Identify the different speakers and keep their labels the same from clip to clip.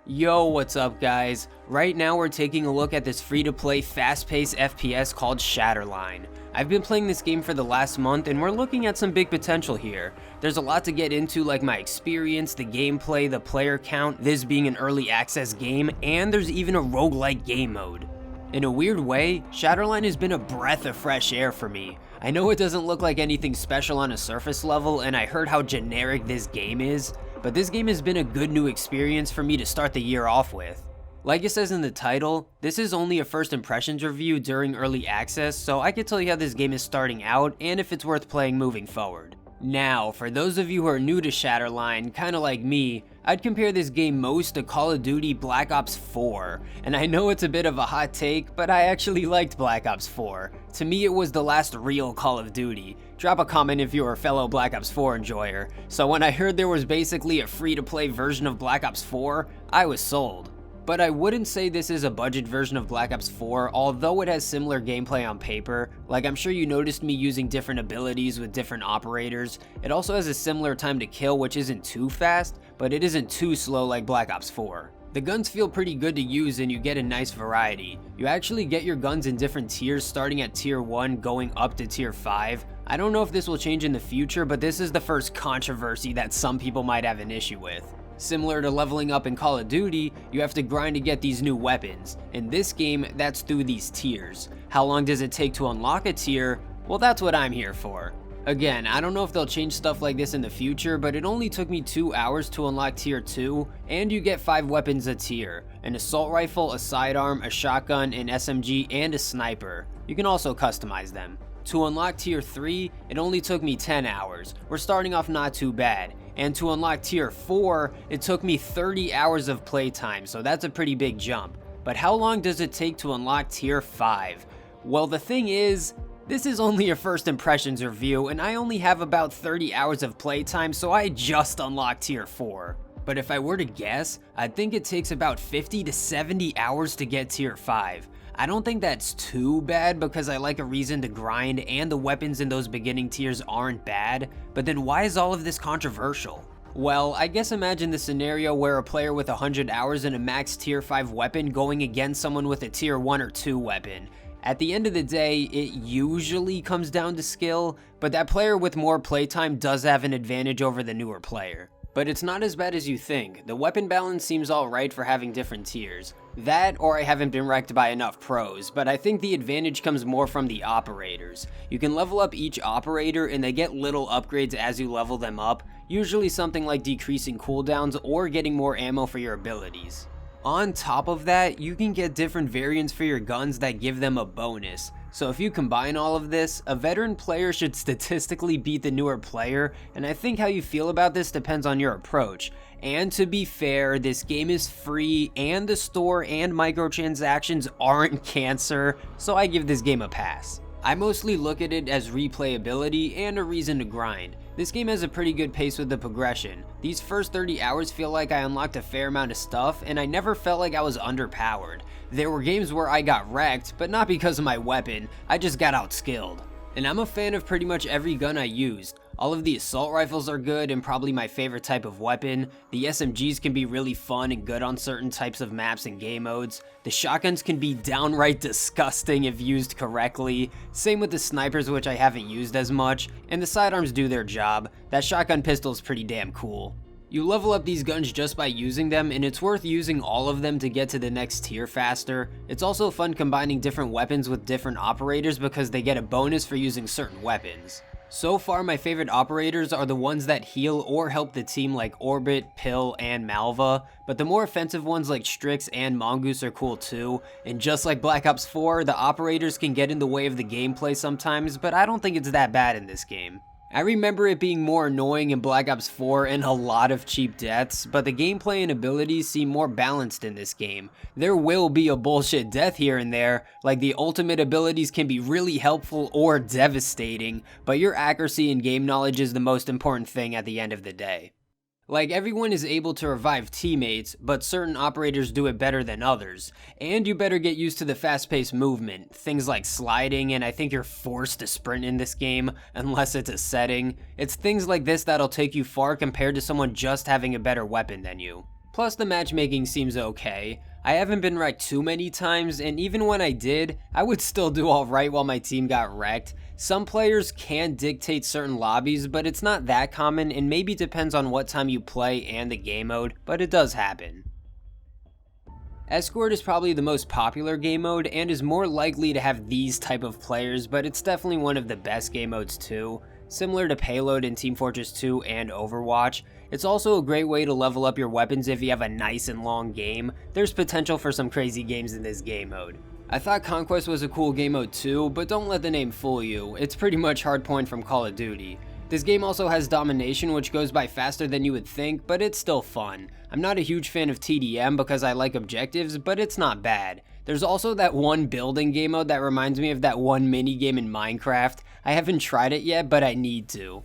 Speaker 1: Yo, what's up guys? Right now we're taking a look at this free-to-play fast-paced FPS called Shatterline. I've been playing this game for the last month and we're looking at some big potential here. There's a lot to get into, like my experience, the gameplay, the player count, this being an early access game, and there's even a roguelike game mode. In a weird way, Shatterline has been a breath of fresh air for me. I know it doesn't look like anything special on a surface level, and I heard how generic this game is, but this game has been a good new experience for me to start the year off with. Like it says in the title, this is only a first impressions review during early access, so I can tell you how this game is starting out and if it's worth playing moving forward. Now, for those of you who are new to Shatterline, kinda like me, I'd compare this game most to Call of Duty Black Ops 4, and I know it's a bit of a hot take, but I actually liked Black Ops 4. To me it was the last real Call of Duty. Drop a comment if you're a fellow Black Ops 4 enjoyer. So when I heard there was basically a free-to-play version of Black Ops 4, I was sold. But I wouldn't say this is a budget version of Black Ops 4, although it has similar gameplay on paper. Like, I'm sure you noticed me using different abilities with different operators. It also has a similar time to kill, which isn't too fast, but it isn't too slow like Black Ops 4. The guns feel pretty good to use and you get a nice variety. You actually get your guns in different tiers, starting at tier 1 going up to tier 5. I don't know if this will change in the future, but this is the first controversy that some people might have an issue with. Similar to leveling up in Call of Duty, you have to grind to get these new weapons. In this game, that's through these tiers. How long does it take to unlock a tier? Well, that's what I'm here for. Again, I don't know if they'll change stuff like this in the future, but it only took me 2 hours to unlock tier 2, and you get 5 weapons a tier. An assault rifle, a sidearm, a shotgun, an SMG, and a sniper. You can also customize them. To unlock tier 3, it only took me 10 hours. We're starting off not too bad. And to unlock tier 4, it took me 30 hours of playtime, so that's a pretty big jump. But how long does it take to unlock tier 5? Well, the thing is, this is only a first impressions review, and I only have about 30 hours of playtime, so I just unlocked tier 4. But if I were to guess, I'd think it takes about 50 to 70 hours to get tier 5. I don't think that's too bad because I like a reason to grind and the weapons in those beginning tiers aren't bad, but then why is all of this controversial? Well, I guess imagine the scenario where a player with 100 hours and a max tier 5 weapon going against someone with a tier 1 or 2 weapon. At the end of the day, it usually comes down to skill, but that player with more playtime does have an advantage over the newer player. But it's not as bad as you think. The weapon balance seems alright for having different tiers. That, or I haven't been wrecked by enough pros, but I think the advantage comes more from the operators. You can level up each operator and they get little upgrades as you level them up, usually something like decreasing cooldowns or getting more ammo for your abilities. On top of that, you can get different variants for your guns that give them a bonus. So if you combine all of this, a veteran player should statistically beat the newer player, and I think how you feel about this depends on your approach. And to be fair, this game is free and the store and microtransactions aren't cancer, so I give this game a pass. I mostly look at it as replayability and a reason to grind. This game has a pretty good pace with the progression. These first 30 hours feel like I unlocked a fair amount of stuff and I never felt like I was underpowered. There were games where I got wrecked, but not because of my weapon, I just got outskilled. And I'm a fan of pretty much every gun I used. All of the assault rifles are good and probably my favorite type of weapon. The SMGs can be really fun and good on certain types of maps and game modes. The shotguns can be downright disgusting if used correctly. Same with the snipers, which I haven't used as much. And the sidearms do their job. That shotgun pistol is pretty damn cool. You level up these guns just by using them, and it's worth using all of them to get to the next tier faster. It's also fun combining different weapons with different operators because they get a bonus for using certain weapons. So far, my favorite operators are the ones that heal or help the team like Orbit, Pill, and Malva, but the more offensive ones like Strix and Mongoose are cool too, and just like Black Ops 4, the operators can get in the way of the gameplay sometimes, but I don't think it's that bad in this game. I remember it being more annoying in Black Ops 4 and a lot of cheap deaths, but the gameplay and abilities seem more balanced in this game. There will be a bullshit death here and there, like the ultimate abilities can be really helpful or devastating, but your accuracy and game knowledge is the most important thing at the end of the day. Like, everyone is able to revive teammates, but certain operators do it better than others. And you better get used to the fast-paced movement, things like sliding, and I think you're forced to sprint in this game, unless it's a setting. It's things like this that'll take you far compared to someone just having a better weapon than you. Plus the matchmaking seems okay. I haven't been wrecked too many times, and even when I did, I would still do alright while my team got wrecked. Some players can dictate certain lobbies, but it's not that common and maybe depends on what time you play and the game mode, but it does happen. Escort is probably the most popular game mode and is more likely to have these type of players, but it's definitely one of the best game modes too. Similar to Payload in Team Fortress 2 and Overwatch, it's also a great way to level up your weapons if you have a nice and long game. There's potential for some crazy games in this game mode. I thought Conquest was a cool game mode too, but don't let the name fool you, it's pretty much Hardpoint from Call of Duty. This game also has Domination, which goes by faster than you would think, but it's still fun. I'm not a huge fan of TDM because I like objectives, but it's not bad. There's also that one building game mode that reminds me of that one mini game in Minecraft. I haven't tried it yet, but I need to.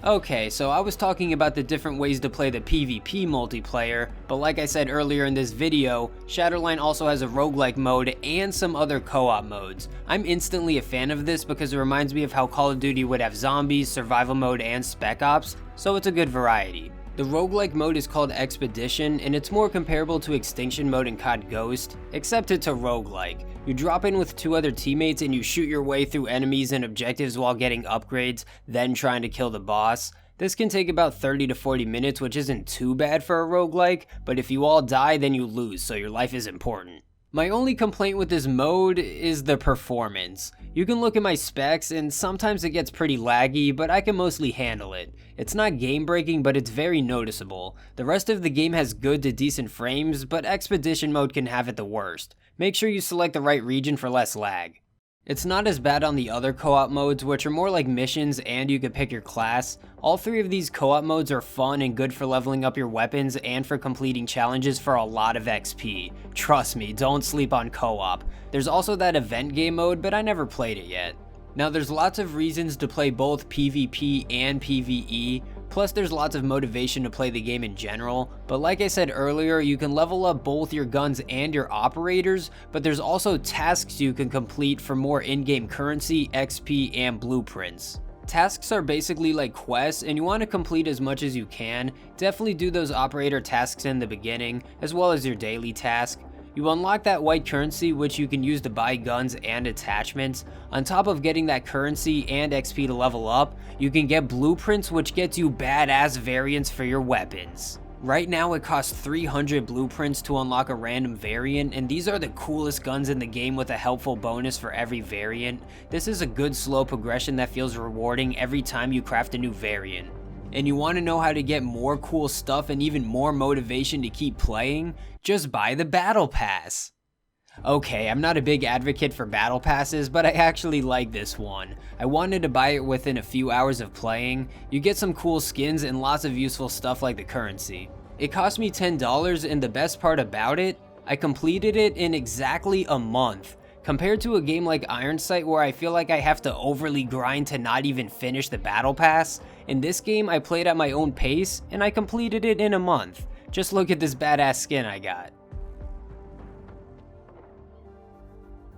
Speaker 1: Okay, so I was talking about the different ways to play the PvP multiplayer, but like I said earlier in this video, Shatterline also has a roguelike mode and some other co-op modes. I'm instantly a fan of this because it reminds me of how Call of Duty would have zombies, survival mode, and spec ops, so it's a good variety. The roguelike mode is called Expedition, and it's more comparable to Extinction mode in COD Ghost, except it's a roguelike. You drop in with 2 other teammates and you shoot your way through enemies and objectives while getting upgrades, then trying to kill the boss. This can take about 30 to 40 minutes, which isn't too bad for a roguelike, but if you all die then you lose, so your life is important. My only complaint with this mode is the performance. You can look at my specs and sometimes it gets pretty laggy, but I can mostly handle it. It's not game breaking, but it's very noticeable. The rest of the game has good to decent frames, but Expedition mode can have it the worst. Make sure you select the right region for less lag. It's not as bad on the other co-op modes, which are more like missions and you can pick your class. All 3 of these co-op modes are fun and good for leveling up your weapons and for completing challenges for a lot of XP. Trust me, don't sleep on co-op. There's also that event game mode, but I never played it yet. Now there's lots of reasons to play both PvP and PvE, plus there's lots of motivation to play the game in general, but like I said earlier, you can level up both your guns and your operators, but there's also tasks you can complete for more in-game currency, XP, and blueprints. Tasks are basically like quests, and you want to complete as much as you can. Definitely do those operator tasks in the beginning, as well as your daily task. You unlock that white currency, which you can use to buy guns and attachments. On top of getting that currency and XP to level up, you can get blueprints, which gets you badass variants for your weapons. Right now it costs 300 blueprints to unlock a random variant, and these are the coolest guns in the game with a helpful bonus for every variant. This is a good slow progression that feels rewarding every time you craft a new variant. And you want to know how to get more cool stuff and even more motivation to keep playing? Just buy the Battle Pass. Okay, I'm not a big advocate for Battle Passes, but I actually like this one. I wanted to buy it within a few hours of playing. You get some cool skins and lots of useful stuff like the currency. It cost me $10, and the best part about it, I completed it in exactly a month. Compared to a game like Iron Sight where I feel like I have to overly grind to not even finish the Battle Pass, in this game I played at my own pace and I completed it in a month. Just look at this badass skin I got.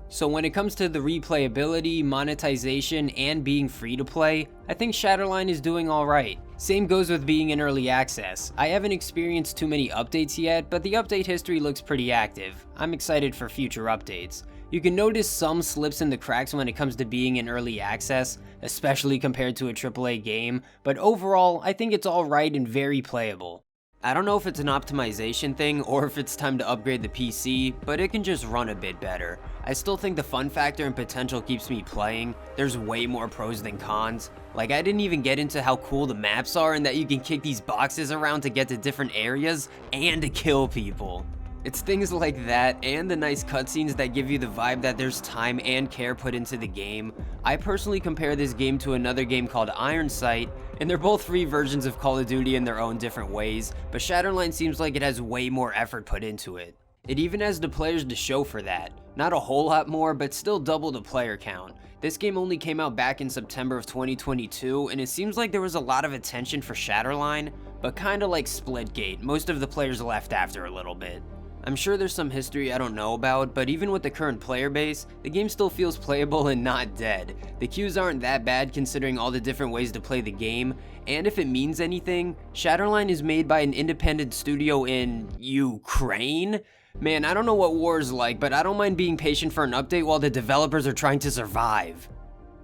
Speaker 1: So when it comes to the replayability, monetization, and being free to play, I think Shatterline is doing alright. Same goes with being in early access. I haven't experienced too many updates yet, but the update history looks pretty active. I'm excited for future updates. You can notice some slips in the cracks when it comes to being in early access, especially compared to a AAA game, but overall, I think it's alright and very playable. I don't know if it's an optimization thing or if it's time to upgrade the PC, but it can just run a bit better. I still think the fun factor and potential keeps me playing. There's way more pros than cons. Like, I didn't even get into how cool the maps are and that you can kick these boxes around to get to different areas and to kill people. It's things like that and the nice cutscenes that give you the vibe that there's time and care put into the game. I personally compare this game to another game called Iron Sight, and they're both free versions of Call of Duty in their own different ways, but Shatterline seems like it has way more effort put into it. It even has the players to show for that. Not a whole lot more, but still double the player count. This game only came out back in September of 2022, and it seems like there was a lot of attention for Shatterline, but kinda like Splitgate, most of the players left after a little bit. I'm sure there's some history I don't know about, but even with the current player base, the game still feels playable and not dead. The queues aren't that bad considering all the different ways to play the game, and if it means anything, Shatterline is made by an independent studio in Ukraine? Man, I don't know what war is like, but I don't mind being patient for an update while the developers are trying to survive.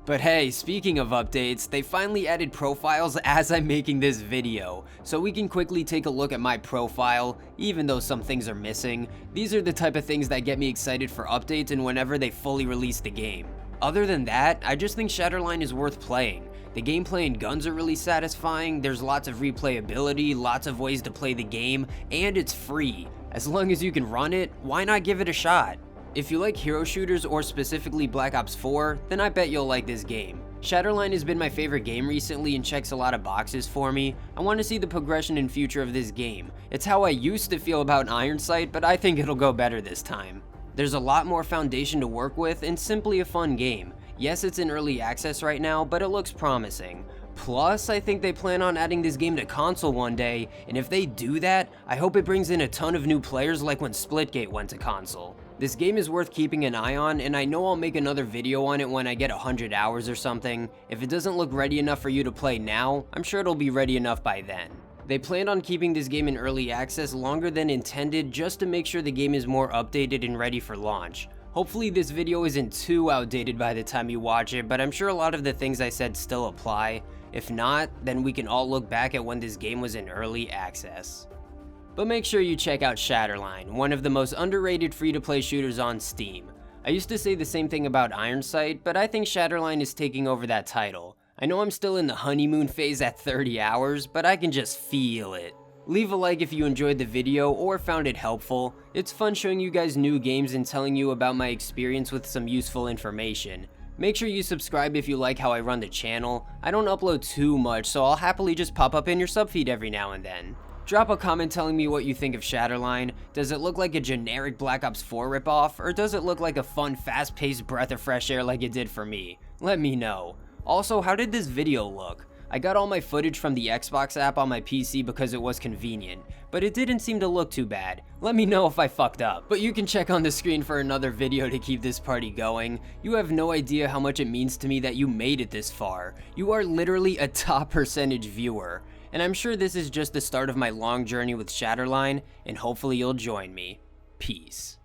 Speaker 1: But hey, speaking of updates, they finally added profiles as I'm making this video, so we can quickly take a look at my profile, even though some things are missing. These are the type of things that get me excited for updates and whenever they fully release the game. Other than that, I just think Shatterline is worth playing. The gameplay and guns are really satisfying, there's lots of replayability, lots of ways to play the game, and it's free. As long as you can run it, why not give it a shot? If you like hero shooters or specifically Black Ops 4, then I bet you'll like this game. Shatterline has been my favorite game recently and checks a lot of boxes for me. I want to see the progression and future of this game. It's how I used to feel about Iron Sight, but I think it'll go better this time. There's a lot more foundation to work with and simply a fun game. Yes, it's in early access right now, but it looks promising. Plus, I think they plan on adding this game to console one day, and if they do that, I hope it brings in a ton of new players like when Splitgate went to console. This game is worth keeping an eye on, and I know I'll make another video on it when I get 100 hours or something. If it doesn't look ready enough for you to play now, I'm sure it'll be ready enough by then. They planned on keeping this game in early access longer than intended just to make sure the game is more updated and ready for launch. Hopefully this video isn't too outdated by the time you watch it, but I'm sure a lot of the things I said still apply. If not, then we can all look back at when this game was in early access. But make sure you check out Shatterline, one of the most underrated free-to-play shooters on Steam. I used to say the same thing about Iron Sight, but I think Shatterline is taking over that title. I know I'm still in the honeymoon phase at 30 hours, but I can just feel it. Leave a like if you enjoyed the video or found it helpful. It's fun showing you guys new games and telling you about my experience with some useful information. Make sure you subscribe if you like how I run the channel. I don't upload too much, so I'll happily just pop up in your subfeed every now and then. Drop a comment telling me what you think of Shatterline. Does it look like a generic Black Ops 4 ripoff, or does it look like a fun, fast-paced breath of fresh air like it did for me? Let me know. Also, how did this video look? I got all my footage from the Xbox app on my PC because it was convenient, but it didn't seem to look too bad. Let me know if I fucked up. But you can check on the screen for another video to keep this party going. You have no idea how much it means to me that you made it this far. You are literally a top percentage viewer. And I'm sure this is just the start of my long journey with Shatterline, and hopefully you'll join me. Peace.